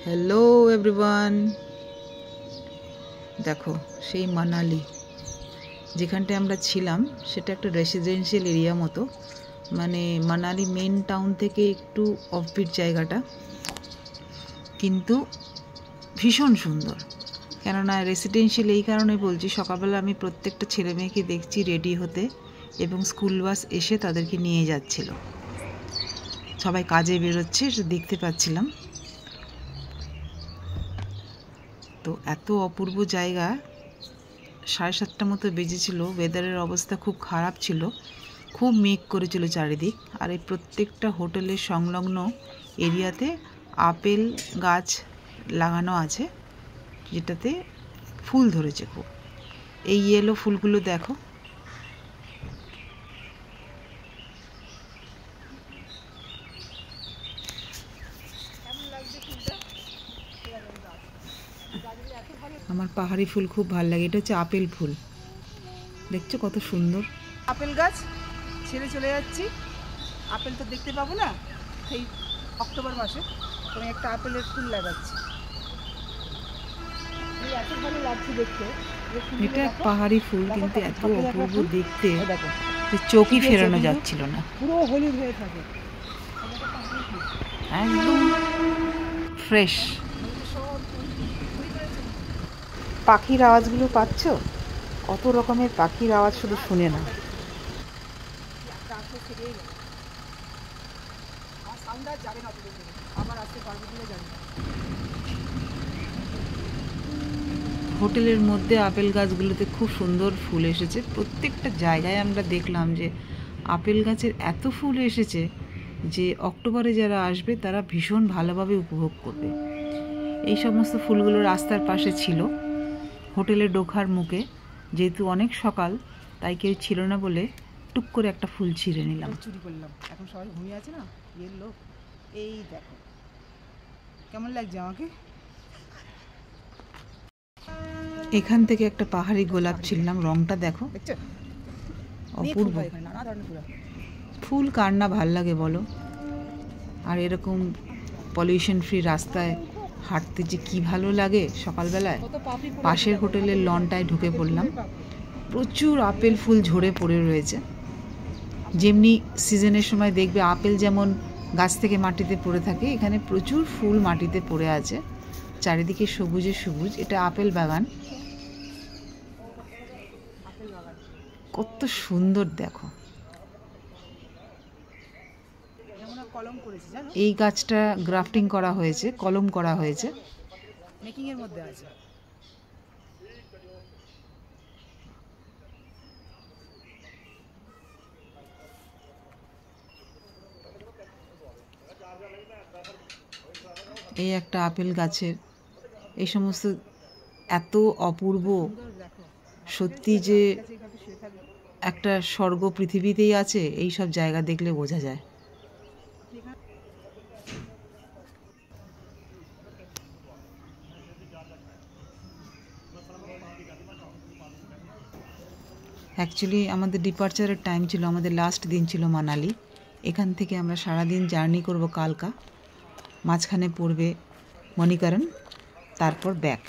hello everyone देखो সেই মানালি যেখানটায় আমরা ছিলাম সেটা একটা রেসিডেন্সিয়াল এরিয়া মতো মানে মানালি মেইন টাউন থেকে একটু অফবিট জায়গাটা কিন্তু ভীষণ সুন্দর কেননা রেসিডেন্সিয়াল এই কারণে বলছি সকালবেলা আমি প্রত্যেকটা ছেলে মেয়েকে দেখছি রেডি হতে এবং স্কুল বাস এসে তাদেরকে নিয়ে যাচ্ছিল সবাই কাজে বেরোচ্ছে দেখতে পাচ্ছিলাম তো এত অপূর্ব জায়গা 7:30 মতো বেজেছিল ওয়েদারের অবস্থা খুব খারাপ ছিল খুব মেঘ করেছিল চারিদিক আর এই প্রত্যেকটা হোটেলের সংলগ্ন এরিয়াতে আপেল গাছ লাগানো আছে যেটাতে ফুল ধরেছে খুব এই ইয়েলো ফুলগুলো দেখো আমার পাহাড়ি ফুল খুব ভালো লাগে এটা হচ্ছে আপেল ফুল দেখছো কত সুন্দর আপেল গাছ ছেড়ে চলে যাচ্ছি আপেল তো দেখতে পাবো না সেই অক্টোবর মাসে আমি একটা আপেলের ফুল লাগাচ্ছি এত ভালো লাগছে দেখতে এটা পাহাড়ি ফুল কিন্তু এত অপূর্ব দেখতে চোখই ফেরানো যাচ্ছিল না পুরো হলুদ হয়ে থাকে একদম ফ্রেশ পাখির আওয়াজগুলো পাচ্ছ কত রকমের পাখির আওয়াজ শুধু শুনে না হোটেলের মধ্যে আপেল গাছগুলোতে খুব সুন্দর ফুল এসেছে প্রত্যেকটা জায়গায় আমরা দেখলাম যে আপেল গাছের এত ফুল এসেছে যে অক্টোবরে যারা আসবে তারা ভীষণ ভালোভাবে উপভোগ করবে এই সমস্ত ফুলগুলো রাস্তার পাশে ছিল হোটেলে ঢোকার মুখে যেহেতু অনেক সকাল তাই কেউ ছিল না বলে টুক করে একটা ফুল ছিঁড়ে নিলাম চুরি করলাম এখন সবাই ঘুমিয়ে আছে না এর লোক এই দেখো কেমন লাগছে আমাকে এখান থেকে একটা পাহাড়ি গোলাপ ছিললাম রংটা দেখো অপূর্ব ফুল কার না ভাল লাগে বলো আর এরকম পলিউশন ফ্রি রাস্তায় হাঁটতে যে কি ভালো লাগে সকালবেলায় পাশের হোটেলের লনটায় ঢুকে পড়লাম প্রচুর আপেল ফুল ঝরে পড়ে রয়েছে যেমনি সিজনের সময় দেখবে আপেল যেমন গাছ থেকে মাটিতে পড়ে থাকে এখানে প্রচুর ফুল মাটিতে পড়ে আছে চারিদিকে সবুজে সবুজ এটা আপেল বাগান কত সুন্দর দেখো এই গাছটা গ্রাফটিং করা হয়েছে কলম করা হয়েছে মেকিং এর মধ্যে আছে এই একটা আপেল গাছের এই সমস্ত এত অপূর্ব সত্যি যে একটা স্বর্গ পৃথিবীতেই আছে এই সব জায়গা দেখলে বোঝা যায় অ্যাকচুয়ালি আমাদের ডিপার্চারের টাইম ছিল আমাদের লাস্ট দিন ছিল মানালি এখান থেকে আমরা সারাদিন জার্নি করব কালকা মাঝখানে পড়বে মণিকরণ তারপর ব্যাক